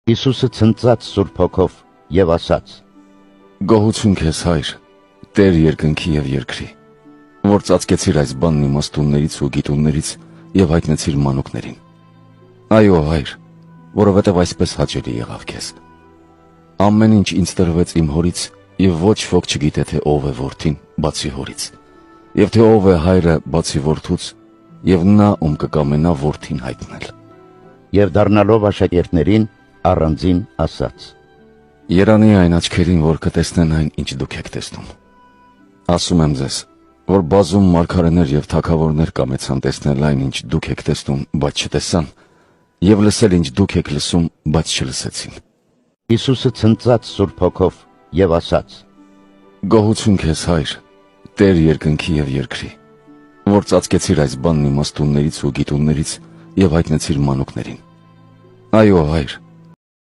Հիսուսը ցնծած Սուրբ Հոգով եւ ասաց. Գոհություն քեզ, Հայր, Տեր երկնքի եւ երկրի, որ ծածկեցիր այս բանն իմաստուններից ու գիտուններից եւ հայտնեցիր մանուկներին։ Այո, Հայր, որովհետեւ այսպես հաճելի եղավ քեզ։ Ամեն ինչ ինձ տրվեց իմ հորից, եւ ոչ ոք չգիտե թե ով է որդին, բացի հորից, եւ թե ով է հայրը, բացի որդուց, եւ նա ում կկամենա որդին հայտնել։ Եվ դառնալով աշակերտներին առանձին ասաց. Երանի այն աչքերին, որ կտեսնեն այն, ինչ դուք եք տեսնում։ Ասում եմ ձեզ, որ բազում մարգարեներ եւ թագավորներ կամեցան տեսնել այն, ինչ դուք եք տեսնում, բայց չտեսան, եւ լսել, ինչ դուք եք լսում, բայց չլսեցին։ Հիսուսը ցնծած Սուրբ Հոգով եւ ասաց. Գոհություն քեզ, Հայր, Տեր երկնքի եւ երկրի, որ ծածկեցիր այս բանն իմաստուններից ու գիտուններից եւ հայտնեցիր մանուկներին։ Այո, Հայր,